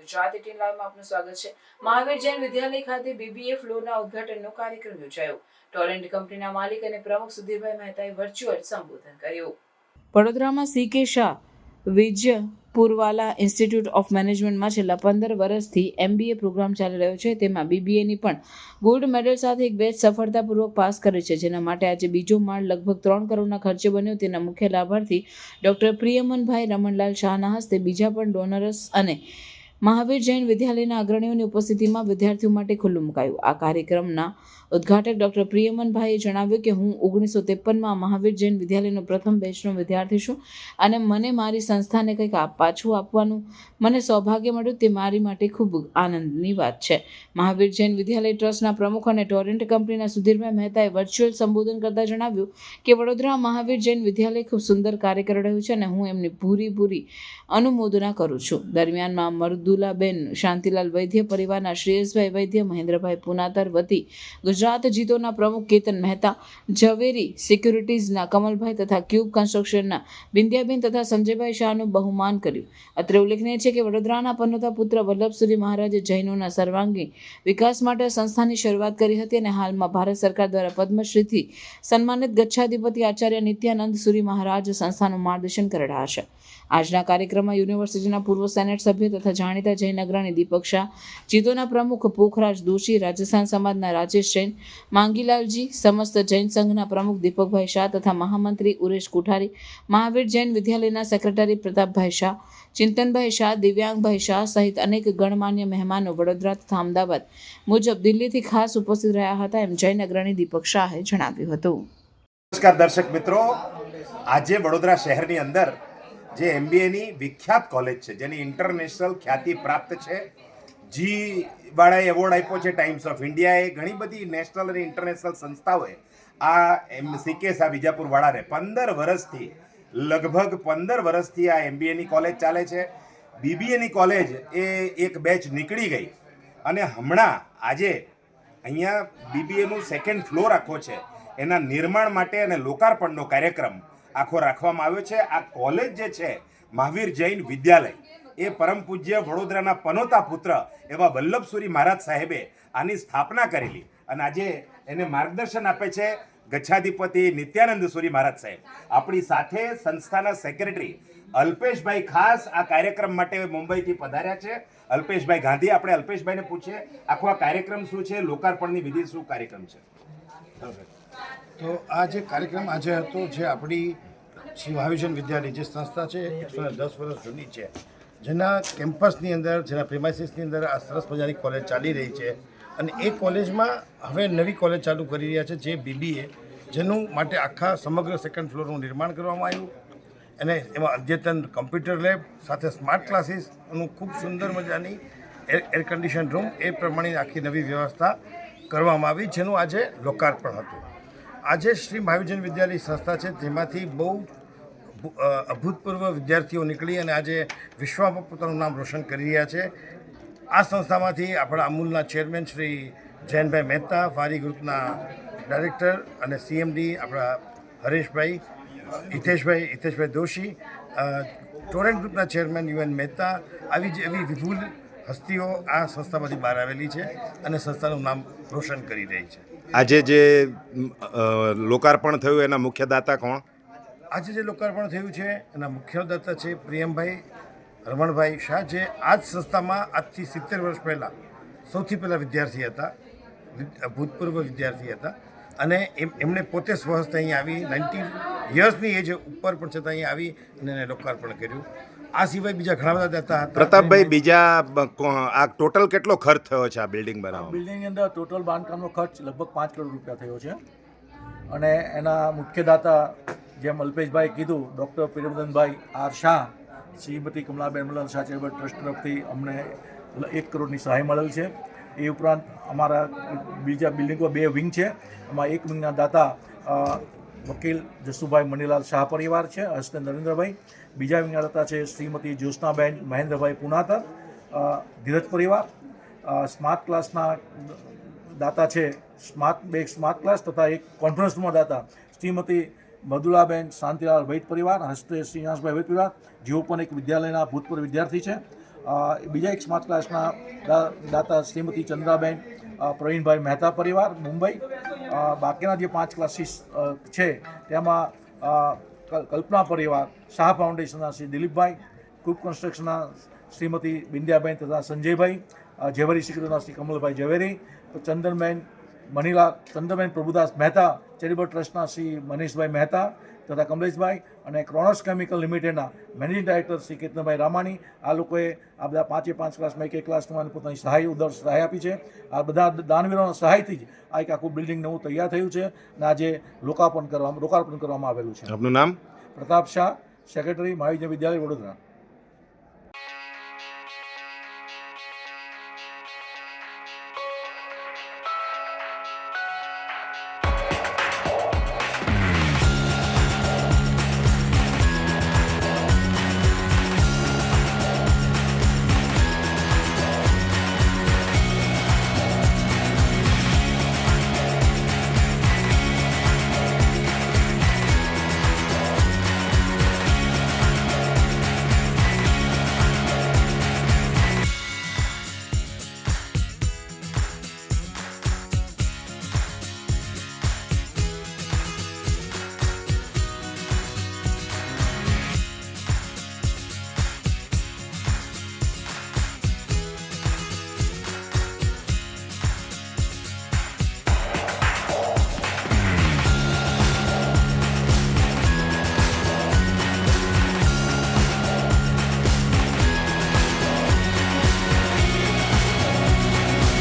ગુજરાત 18 લાઈવમાં આપનું સ્વાગત છે। મહાવીર જૈન વિદ્યાલય ખાતે બીબીએ ફ્લોરના ઉદ્ઘાટનનો કાર્યક્રમ યોજાયો। ટોરેન્ટ કંપનીના માલિક અને પ્રમુખ સુધીરભાઈ મહેતાએ વર્ચ્યુઅલ સંબોધન કર્યું। વડોદરામાં સીકે શાહ વિજયપુરવાલા ઇન્સ્ટિટ્યૂટ ઓફ મેનેજમેન્ટમાં છેલ્લા 15 વર્ષથી MBA પ્રોગ્રામ ચાલી રહ્યો છે। તેમાં BBAની પણ ગોલ્ડ મેડલ સાથે એક બેચ સફળતાપૂર્વક પાસ કરી છે, જેના માટે આજે બીજો માળ લગભગ 3 કરોડના ખર્ચે બન્યો। તેના મુખ્ય લાભાર્થી ડોક્ટર પ્રિયમનભાઈ રમણલાલ શાહના હસ્તે બીજા પણ ડોનર્સ અને મહાવીર જૈન વિદ્યાલયના અગ્રણીઓની ઉપસ્થિતિમાં વિદ્યાર્થીઓ માટે ખુલ્લું મુકાયું। આ કાર્યક્રમના ઉદ્ઘાટક ડોક્ટર પ્રિયમનભાઈએ જણાવ્યું કે હું 1953માં મહાવીર જૈન વિદ્યાલયનો પ્રથમ બેચનો વિદ્યાર્થી છું અને મને મારી સંસ્થાને કંઈક પાછું આપવાનું મને સૌભાગ્ય મળ્યું, તે મારી માટે ખૂબ આનંદની વાત છે। મહાવીર જૈન વિદ્યાલય ટ્રસ્ટના પ્રમુખ અને ટોરેન્ટ કંપનીના સુધીરભાઈ મહેતાએ વર્ચ્યુઅલ સંબોધન કરતા જણાવ્યું કે વડોદરા મહાવીર જૈન વિદ્યાલય ખૂબ સુંદર કાર્ય કરી રહ્યું છે અને હું એમની પૂરી અનુમોદના કરું છું। દરમિયાનમાં મરદુલાબેન શાંતિલાલ વૈદ્ય પરિવારના શ્રેયસભાઈ વૈદ્ય, મહેન્દ્રભાઈ પુનાતર વતી ગુજરાત જીતોના પ્રમુખ કેતન મહેતા, ઝવેરી સિક્યુરિટીઝના કમલભાઈ તથા ક્યુબ કન્સ્ટ્રક્શનના બિંદિયાબેન તથા સંજયભાઈ શાહનું બહુમાન કર્યું। અત્રે ઉલ્લેખનીય છે કે વડોદરાના પનોતા પુત્ર વલ્લભસુરી મહારાજે જૈનોના સર્વાંગી વિકાસ માટે સંસ્થાની શરૂઆત કરી હતી અને હાલમાં ભારત સરકાર દ્વારા પદ્મશ્રીથી સન્માનિત ગચ્છાધિપતિ આચાર્ય નિત્યાનંદ સુરી મહારાજ સંસ્થાનું માર્ગદર્શન કરી રહ્યા છે। આજના કાર્યક્રમમાં યુનિવર્સિટીના પૂર્વ સેનેટ સભ્ય તથા જાણીતા જૈન અગ્રણી દીપક શાહ, જીતોના પ્રમુખ પોખરાજ દોશી, રાજસ્થાન સમાજના રાજેશ જૈન, માંગીલાલજી, સમસ્ત જૈન સંઘના પ્રમુખ દીપકભાઈ શાહ તથા મહામંત્રી ઉરેશ કોઠારી, મહાવીર જૈન વિદ્યાલયના સેક્રેટરી પ્રતાપભાઈ શાહ, ચિંતનભાઈ શાહ, દિવ્યાંગભાઈ શાહ સહિત અનેક ગણમાન્ય મહેમાનો વડોદરા તથા અમદાવાદ મુજબ દિલ્હીથી ખાસ ઉપસ્થિત રહ્યા હતા, એમ જૈન અગ્રણી દીપક શાહે જણાવ્યું હતું। નમસ્કાર દર્શક મિત્રો, આજે વડોદરા શહેરની અંદર જે MBAની વિખ્યાત કોલેજ છે, જેની ઇન્ટરનેશનલ ખ્યાતિ પ્રાપ્ત છે, જી વાળાએ એવોર્ડ આપ્યો છે, ટાઈમ્સ ઓફ ઇન્ડિયાએ, ઘણી બધી નેશનલ અને ઇન્ટરનેશનલ સંસ્થાઓએ આ સીકે શાહ વિજાપુર વાળાને 15 વર્ષથી લગભગ 15 વર્ષથી આ MBAની કોલેજ ચાલે છે। BBAની કોલેજ એ એક બેચ નીકળી ગઈ અને હમણાં આજે અહીંયા BBAનું સેકન્ડ ફ્લોર આખો છે, એના નિર્માણ માટે અને લોકાર્પણનો કાર્યક્રમ આખો રાખવામાં આવ્યો છે। આ કોલેજ જે છે મહાવીર જૈન વિદ્યાલય, એ પરમ પૂજ્ય વડોદરાના પનોતા પુત્ર એવા વલ્લભસુરી મહારાજ સાહેબે આની સ્થાપના કરેલી અને આજે એને માર્ગદર્શન આપે છે ગચ્છાધિપતિ નિત્યાનંદ સુરી મહારાજ સાહેબ। આપણી સાથે સંસ્થાના સેક્રેટરી અલ્પેશભાઈ ખાસ આ કાર્યક્રમ માટે મુંબઈથી પધાર્યા છે। અલ્પેશભાઈ ગાંધી, આપણે અલ્પેશભાઈને પૂછીએ આખો આ કાર્યક્રમ શું છે, લોકાર્પણની વિધિ શું કાર્યક્રમ છે? તો આ જે કાર્યક્રમ આજે હતો, જે આપણી શ્રી મહાવીર જૈન વિદ્યાલય જે સંસ્થા છે 110 વર્ષ જૂની છે, જેના કેમ્પસની અંદર, જેના પ્રિમાઇસીસની અંદર આ સરસ મજાની કોલેજ ચાલી રહી છે અને એ કોલેજમાં હવે નવી કોલેજ ચાલુ કરી રહ્યા છે જે BBA, જેનું માટે આખા સમગ્ર સેકન્ડ ફ્લોરનું નિર્માણ કરવામાં આવ્યું અને એમાં અદ્યતન કમ્પ્યુટર લેબ સાથે સ્માર્ટ ક્લાસીસનું ખૂબ સુંદર મજાની એર કન્ડિશન રૂમ, એ પ્રમાણે આખી નવી વ્યવસ્થા કરવામાં આવી, જેનું આજે લોકાર્પણ હતું। આજે શ્રી મહાવીર જૈન વિદ્યાલય સંસ્થા છે, તેમાંથી બહુ અભૂતપૂર્વ વિદ્યાર્થીઓ નીકળી અને આજે વિશ્વમાં પોતાનું નામ રોશન કરી રહ્યા છે। આ સંસ્થામાંથી આપણા અમૂલના ચેરમેન શ્રી જૈનભાઈ મહેતા, ફારી ગ્રુપના ડાયરેક્ટર અને CMD આપણા હરેશભાઈ, હિતેશભાઈ દોશી, ટોરેન્ટ ગ્રુપના ચેરમેન UN મહેતા, એવી વિપુલ હસ્તીઓ આ સંસ્થામાંથી બહાર આવેલી છે અને સંસ્થાનું નામ રોશન કરી રહી છે। આજે જે લોકાર્પણ થયું એના મુખ્ય દાતા કોણ? આજે જે લોકાર્પણ થયું છે એના મુખ્ય દાતા છે પ્રિયમભાઈ રમણભાઈ શાહ, જે આ જ સંસ્થામાં આજથી 70 વર્ષ પહેલાં સૌથી પહેલાં વિદ્યાર્થી હતા, ભૂતપૂર્વ વિદ્યાર્થી હતા અને એમણે પોતે સ્વહસ્તે અહીંયા આવી 90 યર્સની એજ ઉપર પણ છતાં અહીંયા આવી અને એને લોકાર્પણ કર્યું। આ સિવાય બીજા ઘણા બધા દાતા હતા। પ્રતાપભાઈ, બીજા આ ટોટલ કેટલો ખર્ચ થયો છે આ બિલ્ડિંગ બનાવવા? બિલ્ડિંગની અંદર ટોટલ બાંધકામનો ખર્ચ લગભગ 5 કરોડ રૂપિયા થયો છે અને એના મુખ્ય દાતા જેમ અલ્પેશભાઈ કીધું, doctor પ્રિયમદનભાઈ R Shah, Shrimati Kamlaben મલન Shah charitable trust તરફથી અમને 1 કરોડની સહાય મળેલ છે। એ ઉપરાંત અમારા બીજા બિલ્ડિંગો 2 વિંગ છે, એમાં એક વિંગના દાતા વકીલ જસુભાઈ મનીલાલ શાહ પરિવાર છે, હસ્તે નરેન્દ્રભાઈ, બીજા વિંગના દાતા છે શ્રીમતી જ્યોત્સનાબેન મહેન્દ્રભાઈ પુનાતર, ધીરજ પરિવાર, સ્માર્ટ ક્લાસના દાતા છે સ્માર્ટ ક્લાસ તથા એક કોન્ફરન્સ રૂમના દાતા શ્રીમતી મધુલાબેન શાંતિલાલ વૈદ પરિવાર, હસ્તે શ્રીનાથભાઈ વૈદ પરિવાર, જેઓ પણ એક વિદ્યાલયના ભૂતપૂર્વ વિદ્યાર્થી છે। બીજા એક સ્માર્ટ ક્લાસના દાતા શ્રીમતી ચંદ્રાબેન પ્રવીણભાઈ મહેતા પરિવાર મુંબઈ. બાકીના જે 5 ક્લાસીસ છે તેમાં કલ્પના પરિવાર, શાહ ફાઉન્ડેશનના શ્રી દિલીપભાઈ, કુક કન્સ્ટ્રક્શનના શ્રીમતી બિંદ્યાબેન તથા સંજયભાઈ, ઝવેરી સિક્યુરિટીના શ્રી કમલભાઈ ઝવેરી, ચંદ્રબેન પ્રભુદાસ મહેતા ચેરિટેબલ ટ્રસ્ટના શ્રી મનીષભાઈ મહેતા તથા કમલેશભાઈ, અને ક્રોનોસ કેમિકલ લિમિટેડના મેનેજિંગ ડાયરેક્ટર શ્રી કેતનભાઈ રામાણી. આ લોકોએ આ બધા 5 ક્લાસમાં એક ક્લાસમાં પોતાની સહાય આપી છે. આ બધા દાનવીરોના સહાયથી જ આ એક આખું બિલ્ડિંગ નવું તૈયાર થયું છે અને આજે લોકાર્પણ કરવામાં આવેલું છે. આપનું નામ? પ્રતાપ શાહ, સેક્રેટરી, મહાવિદ્યાલય વિદ્યાલય, વડોદરા.